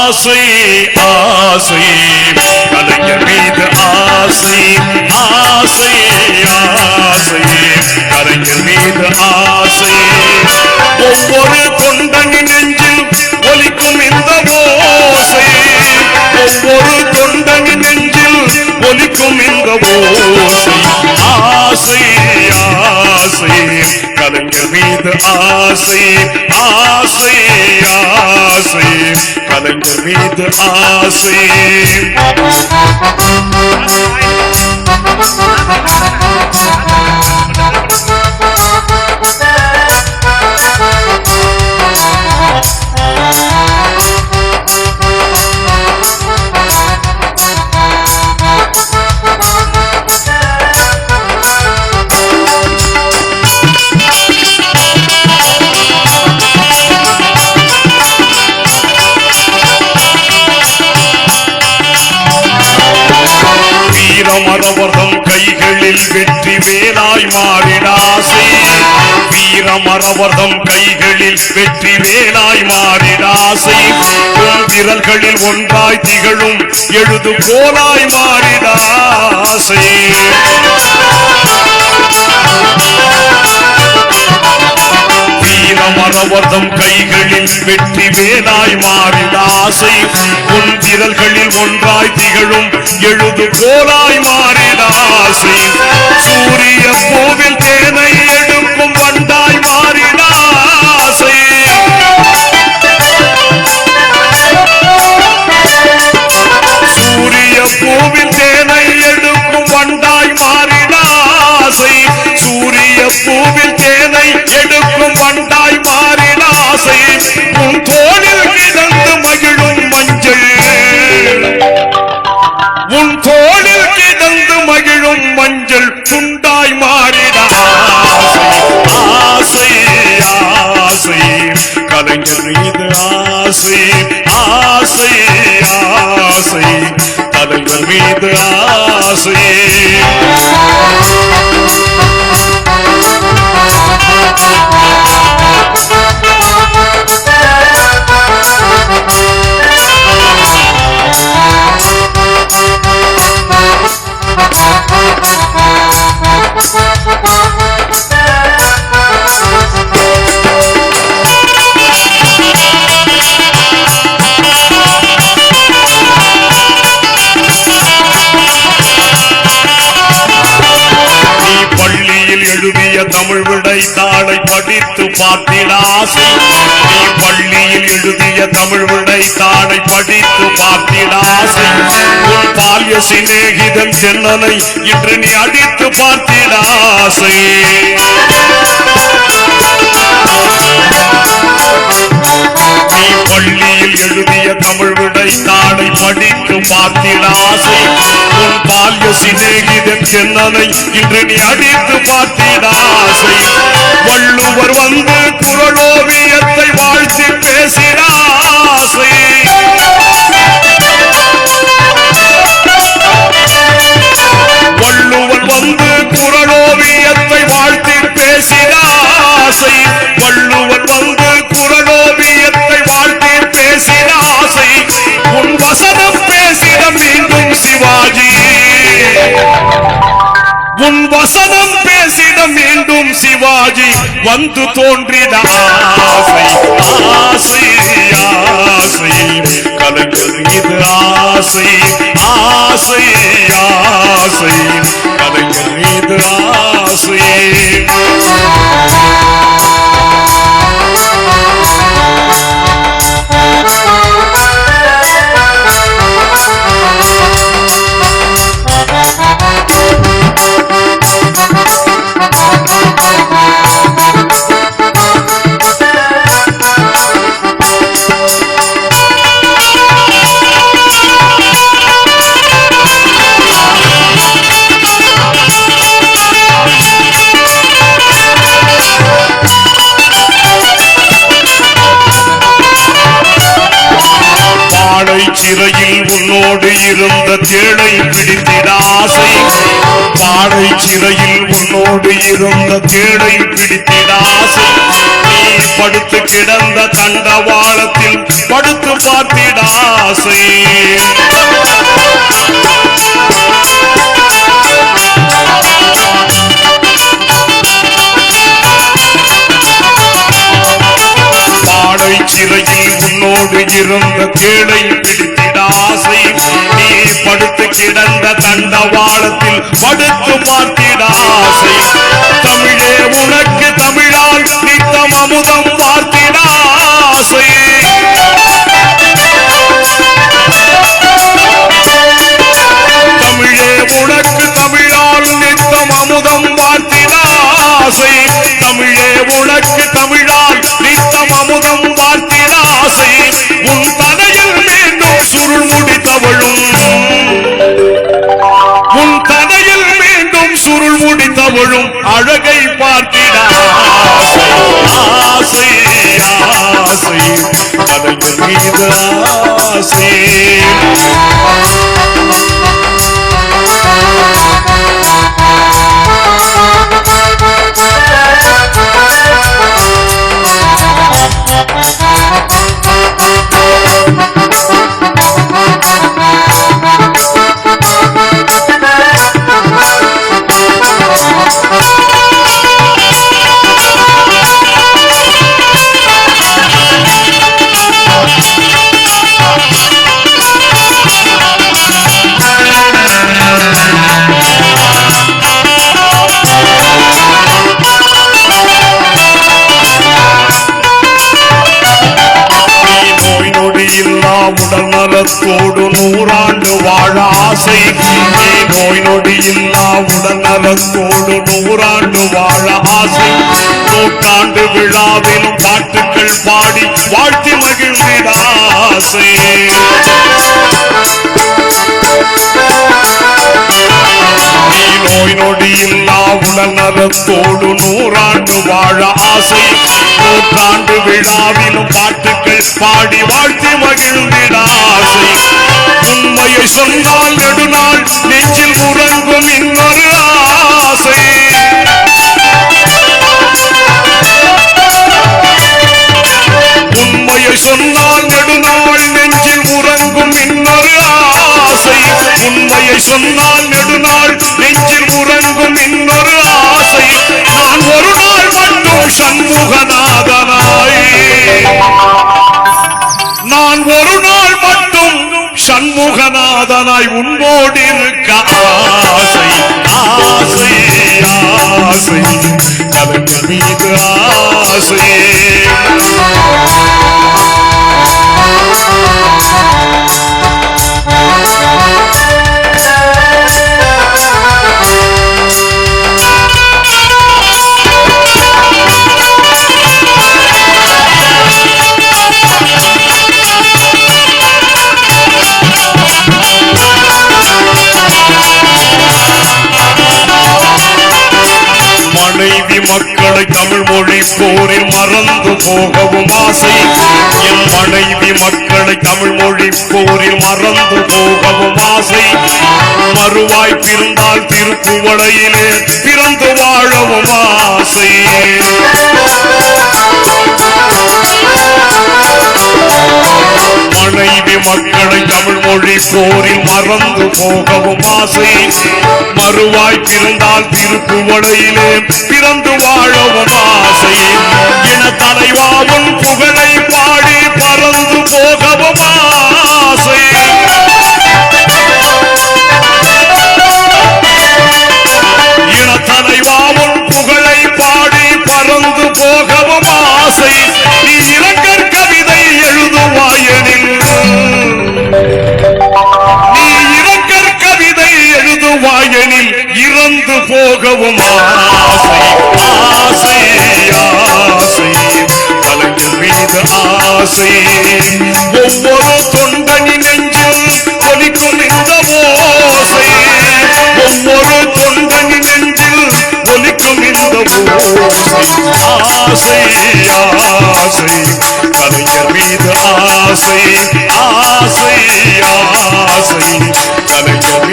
ஆசை ஆசை கலைஞர் மீது ஆசை ஆசை ஆசை கலைஞர் மீது ஆசை ஒவ்வொரு தொண்டனி நெஞ்சில் ஒலிக்கும் இந்த ஓசை ஒவ்வொரு தொண்டனி நெஞ்சில் ஒலிக்கும் இந்த ஓசை ஆசை ஆசை கலைஞர் மீது ஆசை ஆசை ஆசை கலைஞர் மீது ஆசை வீரமரவர்தம் கைகளில் வெற்றி வேலாய் மாறிடாசை வீரமரவர்தம் கைகளில் வெற்றி வேலாய் மாறிடாசை விரல்களில் ஒன்றாய் திகழும் எழுது போலாய் மாறிடாசை வீரமரவர்தம் கைகளில் வெற்றி வேலாய் மாறிடாசை உன் விரல்களில் ஒன்றாய் திகழும் எழுது போலாய் மாறிடாசை சூரிய பூவில் தேனை எடுக்கும் வண்டாய் மாறிடாசை சூரிய பூவில் தேனை எடுக்கும் வண்டாய் மாறிடாசை சூரிய பூவில் தேனை எடுக்கும் வண்டாய் மாறிடாசை உன் தோளில் கிடந்து மகிழும் மஞ்சள் உன் தோளில் கிடந்து மகிழும் மஞ்சள் துண்டாய் மாறிடாசை ஆசை ஆசை கலைஞர் மீது ஆசை ஆசை ஆசை தலைவர் மீது ஆசை தமிழ் விடை தாளை படித்து பார்த்திடாசை நீ பள்ளியில் எழுதிய தமிழ் விடை தாளை படித்து பார்த்திடாசை உன் பால்ய சிநேகிதன் சென்னனை இன்று நீ அடித்து பார்த்திடாசை நீ பள்ளியில் எழுதிய தமிழ் விடை தாளை படித்து பார்த்திடாசை உன் பால்ய சிநேகிதன் சென்னனை இன்று நீ அடித்து பார்த்திடாசை வள்ளுவர் வந்து குறளோவியத்தை வாழ்த்தி பேசிடாசை வள்ளுவர் வந்து குறளோவியத்தை வாழ்த்தி பேசிடாசை வள்ளுவர் வந்து குறளோவியத்தை வாழ்த்தி பேசிடாசை உன் வசனம் பேசிட மீண்டும் சிவாஜி உன் வசனம் பேசிட மீண்டும் சிவாஜி வந்து தோன்றிட ஆசை ஆசை ஆசை கலைஞர் மீது ஆசை ஆசை ஆசை கலைஞர் மீது ஆசை சிறையில் உன்னோடு இருந்த தேளை பிடித்திட ஆசை பாடை சிறையில் உன்னோடு இருந்த தேளை பிடித்திட ஆசை நீ படுத்து கிடந்த தண்டவாளத்தில் படுத்து பார்த்திட ஆசை. பாடை சிறையில் உன்னோடு இருந்த கேளை பிடித்திட ஆசை. நீ படுத்து கிடந்த தண்டவாளத்தில் படுத்து பார்த்திட ஆசை. தமிழே உனக்கு தமிழால் நித்தம் அமுதம் பார்த்திட ஆசை. தமிழே உனக்கு தமிழால் நித்தம் அமுதம் பார்த்திட ஆசை. தமிழே உனக்கு தமிழால் நித்தம் அமுதம் பார்த்திட ஆசை. உன் தலையில் மீண்டும் சுருள் முடி தவழும். உன் தலையில் மீண்டும் சுருள் முடி தவழும் அழகை பார்த்திட ஆசை. ஆசை ஆசை கலைஞர் மீது ஆசை. உடல் நலத்தோடு 100 ஆண்டு வாழ ஆசை. நீ நோய் நொடி இல்லா உடல் நலத்தோடு 100 ஆண்டு வாழ ஆசை. 100ஆண்டு விழாவிலும் பாட்டுக்கள் பாடி வாழ்த்தி மகிழ்ந்திட ஆசை. நீ நோய் நொடி இல்லா உடல் நலத்தோடு 100 ஆண்டு வாழ ஆசை. 100ஆண்டு விழாவிலும் பாட்டுக்கள் பாடி வாழ்த்தி மகிழ்ந்திட ஆசை. உண்மையை சொன்னால் நெடுநாள் நெஞ்சில் உறங்கும் இன்னொரு ஆசை. உண்மையை சொன்னால் நெடுநாள் நெஞ்சில் உறங்கும் இன்னொரு ஆசை. உண்மையை சொன்னால் நெடுநாள் நெஞ்சில் உறங்கும் இன்னொரு ஆசை. நான் ஒரு நாள் மட்டும் சண்முகநாதனாய், நான் ஒரு நாள் மட்டும் சண்முகநாதனாய் உன்னோடு இருக்க ஆசை. ஆசை ஆசை கலைஞர் மீது ஆசை. மனைவி மக்களை தமிழ் மொழி போரில் மறந்து போகவும் ஆசை. என் மனைவி மக்களை தமிழ் மொழி போரில் மறந்து போகவும் ஆசை. மறுவாய் பிறந்தால் திருக்குவளையிலே பிறந்து வாழவும் ஆசை. மனைவி மக்களை தமிழ் மொழி போரில் மறந்து போகவும் ஆசை. மறுவாய் பிறந்தால் திருக்குவளையிலே பிறந்து வாழவும் ஆசை. இன தலைவாவும் புகழை பாடி பறந்து போகவும் ஆசை. இன தலைவாவும் புகழை பாடி பறந்து போகவும் ஆசை. நீ இரங்கற் கவிதை எழுதுவாயெனில், நீ இரங்கற் கவிதை எழுதுவாயெனில் இறந்து போகவும் ஆசை. ஆசை ஆசை கலைஞர் மீது ஆசை. ஒவ்வொரு தொண்டனின் நெஞ்சில் ஒலிக்கும் இந்த ஓசை. ஒவ்வொரு தொண்டனின் நெஞ்சில் ஒலிக்கும் இந்த ஓசை. ஆசை ஆசை கலைஞர் மீது ஆசை. ஆசை ஆசை கலைஞர்